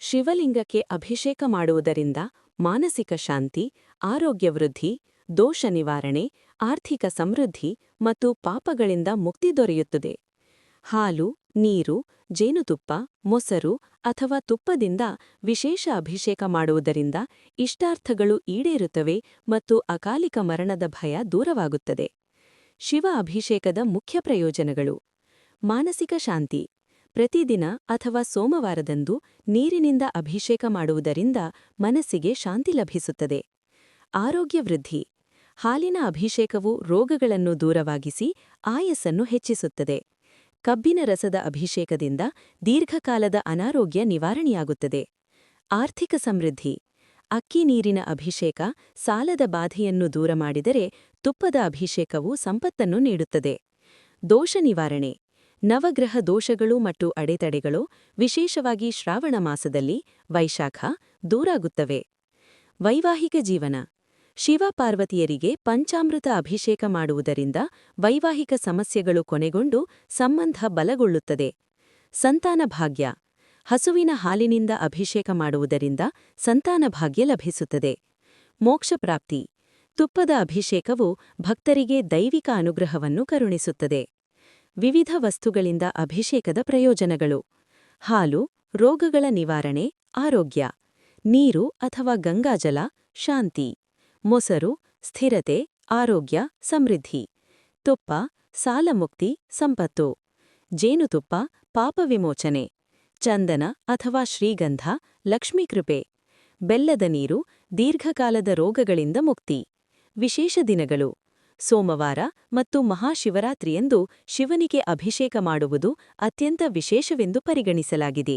ಶಿವಲಿಂಗಕ್ಕೆ ಅಭಿಷೇಕ ಮಾಡುವುದರಿಂದ ಮಾನಸಿಕ ಶಾಂತಿ, ಆರೋಗ್ಯ ವೃದ್ಧಿ, ದೋಷ ನಿವಾರಣೆ, ಆರ್ಥಿಕ ಸಮೃದ್ಧಿ ಮತ್ತು ಪಾಪಗಳಿಂದ ಮುಕ್ತಿ ದೊರೆಯುತ್ತದೆ. ಹಾಲು, ನೀರು, ಜೇನುತುಪ್ಪ, ಮೊಸರು ಅಥವಾ ತುಪ್ಪದಿಂದ ವಿಶೇಷ ಅಭಿಷೇಕ ಮಾಡುವುದರಿಂದ ಇಷ್ಟಾರ್ಥಗಳು ಈಡೇರುತ್ತವೆ ಮತ್ತು ಅಕಾಲಿಕ ಮರಣದ ಭಯ ದೂರವಾಗುತ್ತದೆ. ಶಿವ ಅಭಿಷೇಕದ ಮುಖ್ಯ ಪ್ರಯೋಜನಗಳು: ಮಾನಸಿಕ ಶಾಂತಿ. ಪ್ರತಿದಿನ ಅಥವಾ ಸೋಮವಾರದಂದು ನೀರಿನಿಂದ ಅಭಿಷೇಕ ಮಾಡುವುದರಿಂದ ಮನಸ್ಸಿಗೆ ಶಾಂತಿ ಲಭಿಸುತ್ತದೆ. ಆರೋಗ್ಯ ವೃದ್ಧಿ. ಹಾಲಿನ ಅಭಿಷೇಕವು ರೋಗಗಳನ್ನು ದೂರವಾಗಿಸಿ ಆಯಸ್ಸನ್ನು ಹೆಚ್ಚಿಸುತ್ತದೆ. ಕಬ್ಬಿನ ರಸದ ಅಭಿಷೇಕದಿಂದ ದೀರ್ಘಕಾಲದ ಅನಾರೋಗ್ಯ ನಿವಾರಣೆಯಾಗುತ್ತದೆ. ಆರ್ಥಿಕ ಸಮೃದ್ಧಿ. ಅಕ್ಕಿ ನೀರಿನ ಅಭಿಷೇಕ ಸಾಲದ ಬಾಧೆಯನ್ನು ದೂರ ಮಾಡಿದರೆ, ತುಪ್ಪದ ಅಭಿಷೇಕವು ಸಂಪತ್ತನ್ನು ನೀಡುತ್ತದೆ. ದೋಷ ನಿವಾರಣೆ. ನವಗ್ರಹ ದೋಷಗಳು ಮತ್ತು ಅಡೆತಡೆಗಳು, ವಿಶೇಷವಾಗಿ ಶ್ರಾವಣ ಮಾಸದಲ್ಲಿ ವೈಶಾಖ, ದೂರಾಗುತ್ತವೆ. ವೈವಾಹಿಕ ಜೀವನ. ಶಿವ-ಪಾರ್ವತಿಯರಿಗೆ ಪಂಚಾಮೃತ ಅಭಿಷೇಕ ಮಾಡುವುದರಿಂದ ವೈವಾಹಿಕ ಸಮಸ್ಯೆಗಳು ಕೊನೆಗೊಂಡು ಸಂಬಂಧ ಬಲಗೊಳ್ಳುತ್ತದೆ. ಸಂತಾನ ಭಾಗ್ಯ. ಹಸುವಿನ ಹಾಲಿನಿಂದ ಅಭಿಷೇಕ ಮಾಡುವುದರಿಂದ ಸಂತಾನ ಭಾಗ್ಯ ಲಭಿಸುತ್ತದೆ. ಮೋಕ್ಷ ಪ್ರಾಪ್ತಿ. ತುಪ್ಪದ ಅಭಿಷೇಕವು ಭಕ್ತರಿಗೆ ದೈವಿಕ ಅನುಗ್ರಹವನ್ನು ಕರುಣಿಸುತ್ತದೆ. ವಿವಿಧ ವಸ್ತುಗಳಿಂದ ಅಭಿಷೇಕದ ಪ್ರಯೋಜನಗಳು: ಹಾಲು, ರೋಗಗಳ ನಿವಾರಣೆ, ಆರೋಗ್ಯ. ನೀರು ಅಥವಾ ಗಂಗಾಜಲ, ಶಾಂತಿ. ಮೊಸರು, ಸ್ಥಿರತೆ, ಆರೋಗ್ಯ, ಸಮೃದ್ಧಿ. ತುಪ್ಪ, ಸಾಲಮುಕ್ತಿ, ಸಂಪತ್ತು. ಜೇನುತುಪ್ಪ, ಪಾಪ ವಿಮೋಚನೆ. ಚಂದನ ಅಥವಾ ಶ್ರೀಗಂಧ, ಲಕ್ಷ್ಮೀಕೃಪೆ. ಬೆಲ್ಲದ ನೀರು, ದೀರ್ಘಕಾಲದ ರೋಗಗಳಿಂದ ಮುಕ್ತಿ. ವಿಶೇಷ ದಿನಗಳು: ಸೋಮವಾರ ಮತ್ತು ಮಹಾಶಿವರಾತ್ರಿಯಂದು ಶಿವನಿಗೆ ಅಭಿಷೇಕ ಮಾಡುವುದು ಅತ್ಯಂತ ವಿಶೇಷವೆಂದು ಪರಿಗಣಿಸಲಾಗಿದೆ.